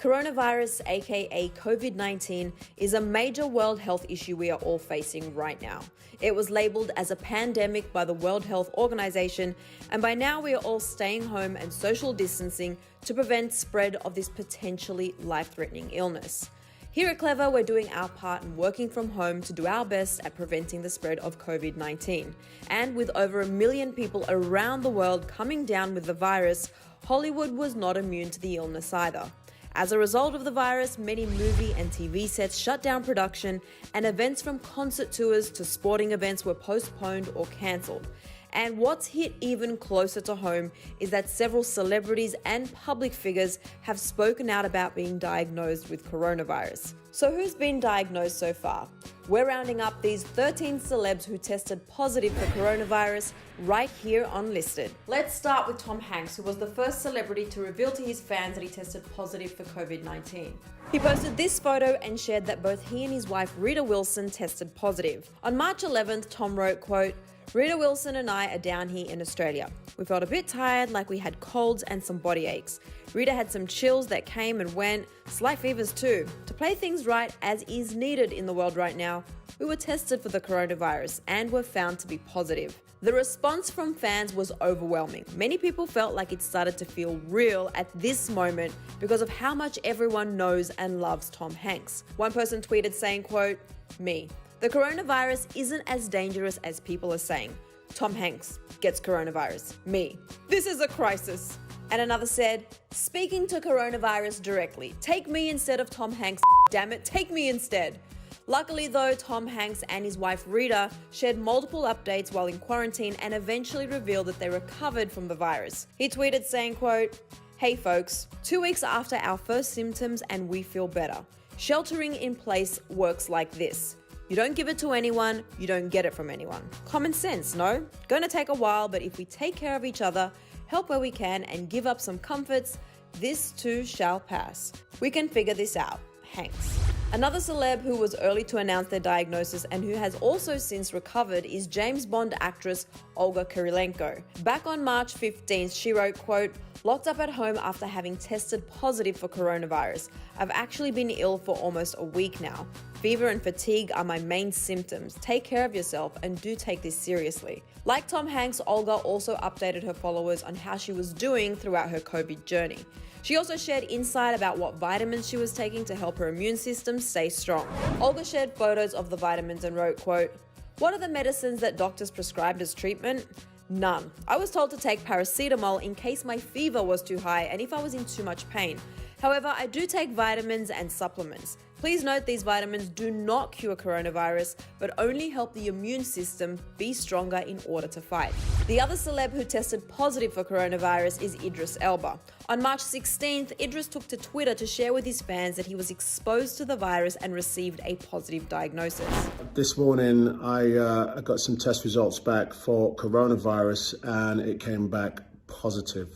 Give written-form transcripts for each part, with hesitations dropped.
Coronavirus, aka COVID-19, is a major world health issue we are all facing right now. It was labelled as a pandemic by the World Health Organization, and by now we are all staying home and social distancing to prevent spread of this potentially life-threatening illness. Here at Clever, we're doing our part and working from home to do our best at preventing the spread of COVID-19. And with over 1 million people around the world coming down with the virus, Hollywood was not immune to the illness either. As a result of the virus, many movie and TV sets shut down production, and events from concert tours to sporting events were postponed or cancelled. And what's hit even closer to home is that several celebrities and public figures have spoken out about being diagnosed with coronavirus. So who's been diagnosed so far? We're rounding up these 13 celebs who tested positive for coronavirus right here on Listed. Let's start with Tom Hanks, who was the first celebrity to reveal to his fans that he tested positive for COVID-19. He posted this photo and shared that both he and his wife Rita Wilson tested positive. On March 11th, Tom wrote, quote, "Rita Wilson and I are down here in Australia. We felt a bit tired, like we had colds and some body aches. Rita had some chills that came and went, slight fevers too. To play things right, as is needed in the world right now, we were tested for the coronavirus and were found to be positive." The response from fans was overwhelming. Many people felt like it started to feel real at this moment because of how much everyone knows and loves Tom Hanks. One person tweeted saying, quote, "Me. The coronavirus isn't as dangerous as people are saying. Tom Hanks gets coronavirus. Me. This is a crisis." And another said, "Speaking to coronavirus directly. Take me instead of Tom Hanks. Damn it, take me instead." Luckily though, Tom Hanks and his wife Rita shared multiple updates while in quarantine and eventually revealed that they recovered from the virus. He tweeted saying, quote, "Hey folks, 2 weeks after our first symptoms and we feel better. Sheltering in place works like this. You don't give it to anyone, you don't get it from anyone. Common sense, no? Gonna take a while, but if we take care of each other, help where we can, and give up some comforts, this too shall pass. We can figure this out. Hanks." Another celeb who was early to announce their diagnosis and who has also since recovered is James Bond actress Olga Kurilenko. Back on March 15th, she wrote, quote, "Locked up at home after having tested positive for coronavirus. I've actually been ill for almost a week now. Fever and fatigue are my main symptoms. Take care of yourself and do take this seriously." Like Tom Hanks, Olga also updated her followers on how she was doing throughout her COVID journey. She also shared insight about what vitamins she was taking to help her immune system stay strong. Olga shared photos of the vitamins and wrote, quote, "What are the medicines that doctors prescribed as treatment? None. I was told to take paracetamol in case my fever was too high and if I was in too much pain. However, I do take vitamins and supplements. Please note these vitamins do not cure coronavirus, but only help the immune system be stronger in order to fight." The other celeb who tested positive for coronavirus is Idris Elba. On March 16th, Idris took to Twitter to share with his fans that he was exposed to the virus and received a positive diagnosis. This morning, I got some test results back for coronavirus and it came back positive.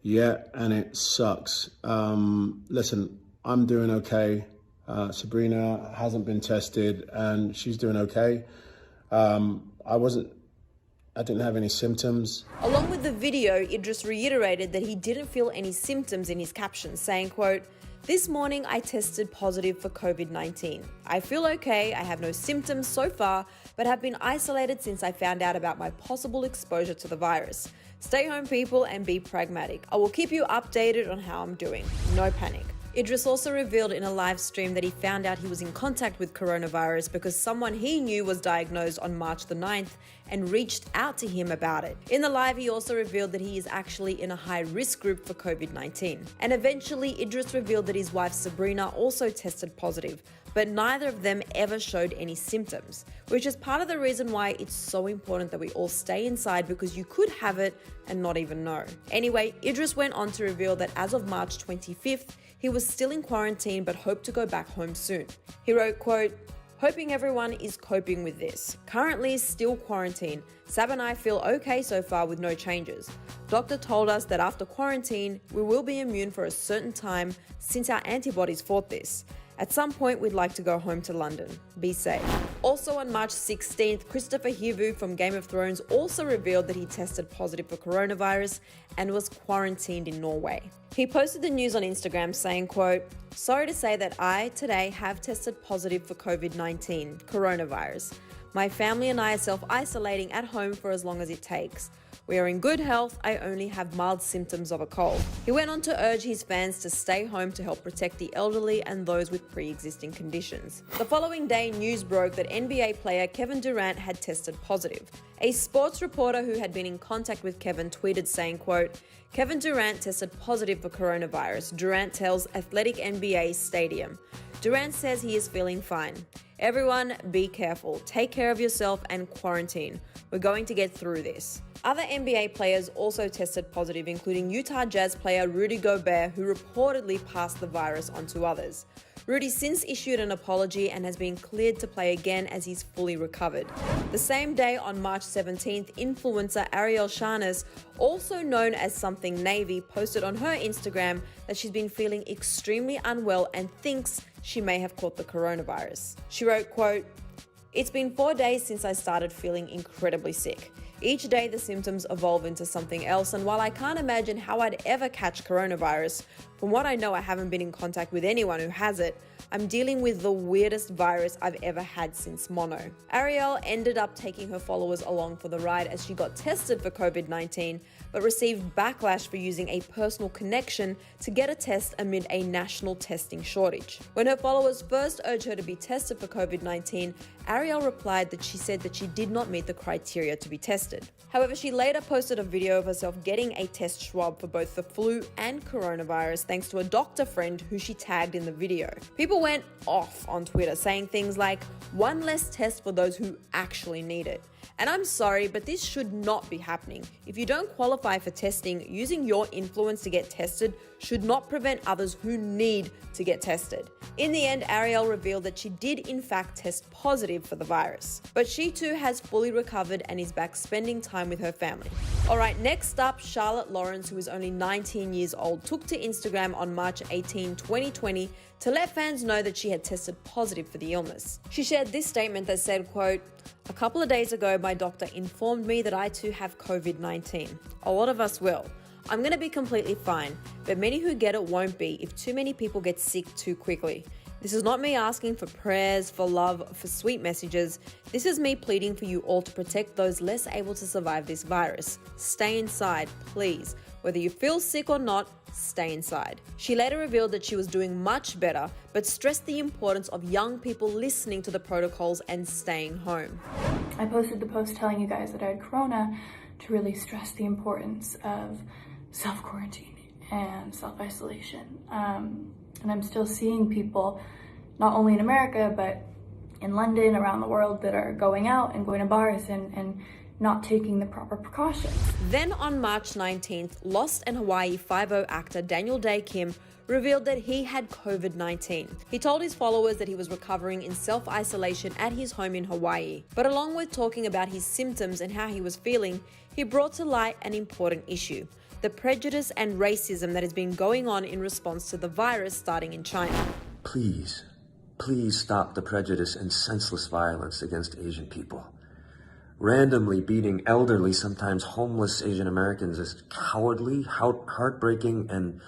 Yeah, and it sucks. Listen, I'm doing okay. Sabrina hasn't been tested and she's doing okay. I didn't have any symptoms. Along with the video, Idris reiterated that he didn't feel any symptoms in his caption, saying, quote, "This morning I tested positive for COVID-19. I feel okay, I have no symptoms so far, but have been isolated since I found out about my possible exposure to the virus. Stay home, people, and be pragmatic. I will keep you updated on how I'm doing. No panic." Idris also revealed in a live stream that he found out he was in contact with coronavirus because someone he knew was diagnosed on March the 9th and reached out to him about it. In the live, he also revealed that he is actually in a high-risk group for COVID-19. And eventually, Idris revealed that his wife Sabrina also tested positive, but neither of them ever showed any symptoms, which is part of the reason why it's so important that we all stay inside, because you could have it and not even know. Anyway, Idris went on to reveal that as of March 25th, he was still in quarantine but hoped to go back home soon. He wrote, quote, "Hoping everyone is coping with this. Currently still quarantine. Sab and I feel okay so far with no changes. Doctor told us that after quarantine, we will be immune for a certain time since our antibodies fought this. At some point, we'd like to go home to London. Be safe. Also on March 16th, Christopher Hivu from Game of Thrones also revealed that he tested positive for coronavirus and was quarantined in Norway. He posted the news on Instagram saying, quote, "Sorry to say that I today have tested positive for COVID-19, coronavirus. My family and I are self-isolating at home for as long as it takes. We are in good health. I only have mild symptoms of a cold." He went on to urge his fans to stay home to help protect the elderly and those with pre-existing conditions. The following day, news broke that NBA player Kevin Durant had tested positive. A sports reporter who had been in contact with Kevin tweeted saying, quote, "Kevin Durant tested positive for coronavirus," Durant tells Athletic NBA Stadium. Durant says he is feeling fine. "Everyone, be careful. Take care of yourself and quarantine. We're going to get through this." Other NBA players also tested positive, including Utah Jazz player Rudy Gobert, who reportedly passed the virus on to others. Rudy since issued an apology and has been cleared to play again as he's fully recovered. The same day, on March 17th, influencer Ariel Shanes, also known as Something Navy, posted on her Instagram that she's been feeling extremely unwell and thinks she may have caught the coronavirus. She wrote, quote, "It's been 4 days since I started feeling incredibly sick. Each day the symptoms evolve into something else, and while I can't imagine how I'd ever catch coronavirus, from what I know I haven't been in contact with anyone who has it, I'm dealing with the weirdest virus I've ever had since mono." Ariel ended up taking her followers along for the ride as she got tested for COVID-19, but received backlash for using a personal connection to get a test amid a national testing shortage. When her followers first urged her to be tested for COVID-19, Ariel replied that she said that she did not meet the criteria to be tested. However, she later posted a video of herself getting a test swab for both the flu and coronavirus thanks to a doctor friend who she tagged in the video. People went off on Twitter saying things like, "One less test for those who actually need it." And I'm sorry, but this should not be happening. If you don't qualify for testing, using your influence to get tested should not prevent others who need to get tested. In the end, Ariel revealed that she did in fact test positive for the virus. But she too has fully recovered and is back spending time with her family. Alright, next up, Charlotte Lawrence, who is only 19 years old, took to Instagram on March 18, 2020 to let fans know that she had tested positive for the illness. She shared this statement that said, quote, "A couple of days ago, my doctor informed me that I too have COVID-19. A lot of us will. I'm going to be completely fine, but many who get it won't be if too many people get sick too quickly. This is not me asking for prayers, for love, for sweet messages. This is me pleading for you all to protect those less able to survive this virus. Stay inside, please. Whether you feel sick or not, stay inside." She later revealed that she was doing much better, but stressed the importance of young people listening to the protocols and staying home. I posted the post telling you guys that I had corona to really stress the importance of self-quarantine and self-isolation. And I'm still seeing people, not only in America, but in London, around the world, that are going out and going to bars and not taking the proper precautions. Then on March 19th, Lost and Hawaii 5-0 actor Daniel Day Kim revealed that he had COVID-19. He told his followers that he was recovering in self-isolation at his home in Hawaii. But along with talking about his symptoms and how he was feeling, he brought to light an important issue: the prejudice and racism that has been going on in response to the virus starting in China. Please stop the prejudice and senseless violence against Asian people. Randomly beating elderly, sometimes homeless Asian Americans is cowardly, heartbreaking, and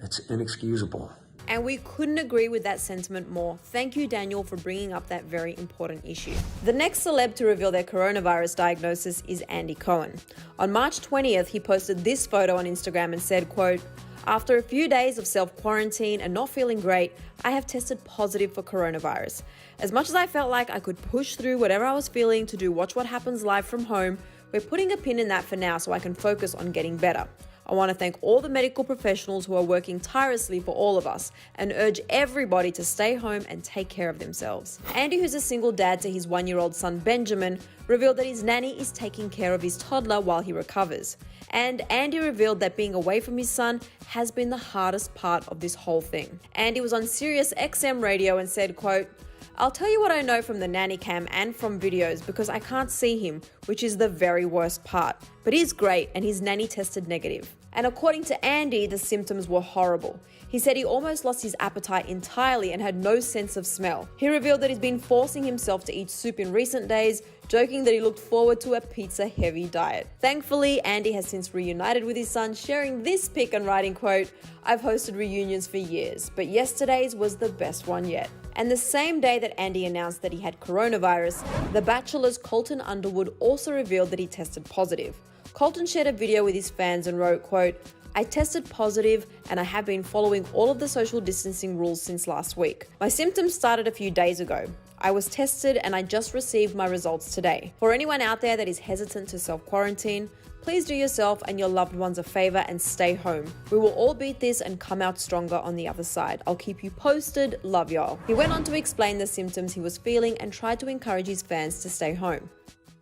it's inexcusable. And we couldn't agree with that sentiment more. Thank you, Daniel, for bringing up that very important issue. The next celeb to reveal their coronavirus diagnosis is Andy Cohen. On March 20th, he posted this photo on Instagram and said, quote, "After a few days of self-quarantine and not feeling great, I have tested positive for coronavirus. As much as I felt like I could push through whatever I was feeling to do Watch What Happens live from home, we're putting a pin in that for now so I can focus on getting better. I want to thank all the medical professionals who are working tirelessly for all of us and urge everybody to stay home and take care of themselves." Andy, who's a single dad to his 1-year-old son Benjamin, revealed that his nanny is taking care of his toddler while he recovers. And Andy revealed that being away from his son has been the hardest part of this whole thing. Andy was on Sirius XM radio and said, quote, "I'll tell you what I know from the nanny cam and from videos because I can't see him, which is the very worst part. But he's great and his nanny tested negative. And according to Andy, the symptoms were horrible. He said he almost lost his appetite entirely and had no sense of smell. He revealed that he's been forcing himself to eat soup in recent days, joking that he looked forward to a pizza-heavy diet. Thankfully, Andy has since reunited with his son, sharing this pic and writing, quote, "I've hosted reunions for years, but yesterday's was the best one yet." And the same day that Andy announced that he had coronavirus, The Bachelor's Colton Underwood also revealed that he tested positive. Colton shared a video with his fans and wrote, quote, "I tested positive and I have been following all of the social distancing rules since last week. My symptoms started a few days ago. I was tested and I just received my results today. For anyone out there that is hesitant to self-quarantine, please do yourself and your loved ones a favor and stay home. We will all beat this and come out stronger on the other side. I'll keep you posted. Love y'all." He went on to explain the symptoms he was feeling and tried to encourage his fans to stay home.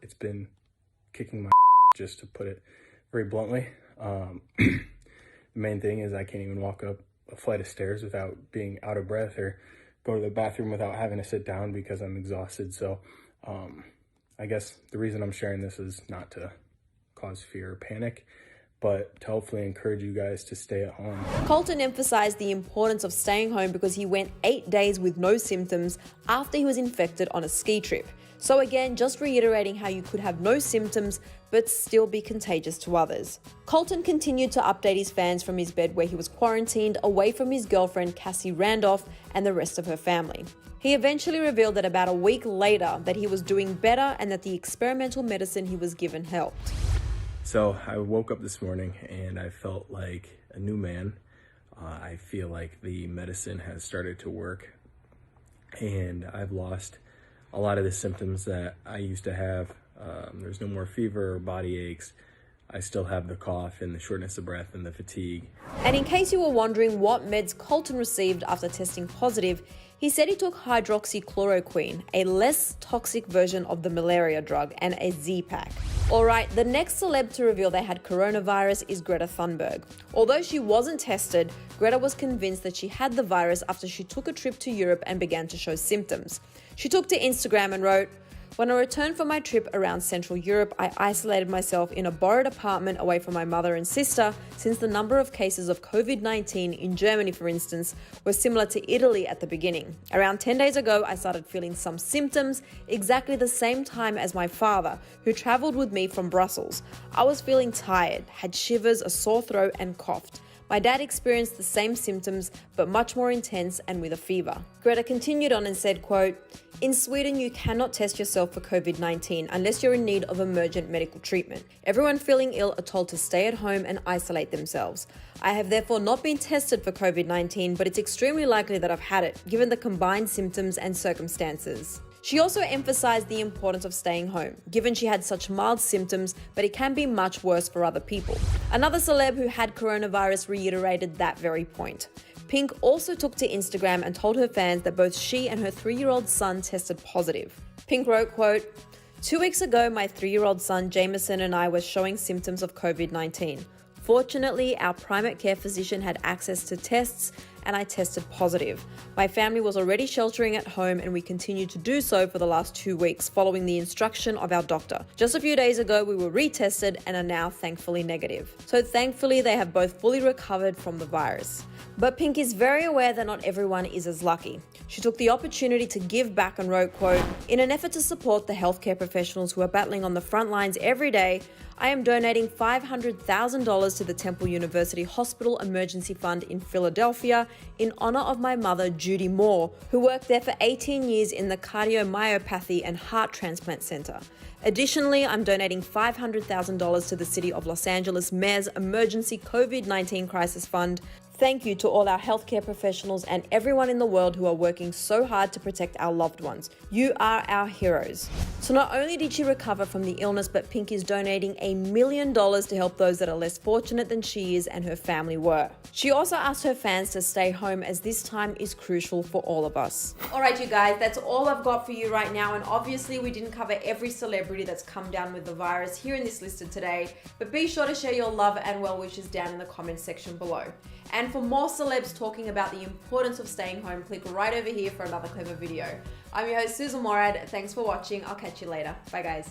It's been kicking my just to put it very bluntly. The main thing is I can't even walk up a flight of stairs without being out of breath or go to the bathroom without having to sit down because I'm exhausted. So I guess the reason I'm sharing this is not to cause fear or panic, but to hopefully encourage you guys to stay at home. Colton emphasized the importance of staying home because he went 8 days with no symptoms after he was infected on a ski trip. So again, just reiterating how you could have no symptoms but still be contagious to others. Colton continued to update his fans from his bed where he was quarantined away from his girlfriend Cassie Randolph and the rest of her family. He eventually revealed that about a week later that he was doing better and that the experimental medicine he was given helped. So I woke up this morning and I felt like a new man. I feel like the medicine has started to work and I've lost a lot of the symptoms that I used to have. There's no more fever or body aches. I still have the cough and the shortness of breath and the fatigue. And in case you were wondering what meds Colton received after testing positive, he said he took hydroxychloroquine, a less toxic version of the malaria drug, and a Z-Pack. Alright, the next celeb to reveal they had coronavirus is Greta Thunberg. Although she wasn't tested, Greta was convinced that she had the virus after she took a trip to Europe and began to show symptoms. She took to Instagram and wrote, "When I returned from my trip around Central Europe, I isolated myself in a borrowed apartment away from my mother and sister since the number of cases of COVID-19 in Germany, for instance, were similar to Italy at the beginning. Around 10 days ago, I started feeling some symptoms exactly the same time as my father, who traveled with me from Brussels. I was feeling tired, had shivers, a sore throat, and coughed. My dad experienced the same symptoms, but much more intense and with a fever." Greta continued on and said, quote, "In Sweden, you cannot test yourself for COVID-19 unless you're in need of emergent medical treatment. Everyone feeling ill are told to stay at home and isolate themselves. I have therefore not been tested for COVID-19, but it's extremely likely that I've had it, given the combined symptoms and circumstances." She also emphasized the importance of staying home, given she had such mild symptoms, but it can be much worse for other people. Another celeb who had coronavirus reiterated that very point. Pink also took to Instagram and told her fans that both she and her 3-year-old son tested positive. Pink wrote, quote, "2 weeks ago, my 3-year-old son Jameson and I were showing symptoms of COVID-19. Fortunately, our primate care physician had access to tests and I tested positive. My family was already sheltering at home and we continued to do so for the last 2 weeks following the instruction of our doctor. Just a few days ago, we were retested and are now thankfully negative. So thankfully, they have both fully recovered from the virus." But Pink is very aware that not everyone is as lucky. She took the opportunity to give back and wrote, quote, "In an effort to support the healthcare professionals who are battling on the front lines every day, I am donating $500,000 to the Temple University Hospital Emergency Fund in Philadelphia in honor of my mother, Judy Moore, who worked there for 18 years in the Cardiomyopathy and Heart Transplant Center. Additionally, I'm donating $500,000 to the City of Los Angeles Mayor's Emergency COVID-19 Crisis Fund. Thank you to all our healthcare professionals and everyone in the world who are working so hard to protect our loved ones. You are our heroes." So not only did she recover from the illness, but Pink is donating $1 million to help those that are less fortunate than she is and her family were. She also asked her fans to stay home as this time is crucial for all of us. Alright you guys, that's all I've got for you right now, and obviously we didn't cover every celebrity that's come down with the virus here in this listed today, but be sure to share your love and well wishes down in the comments section below. And for more celebs talking about the importance of staying home, click right over here for another clever video. I'm your host Susan Morad. Thanks for watching. I'll catch you later. Bye guys.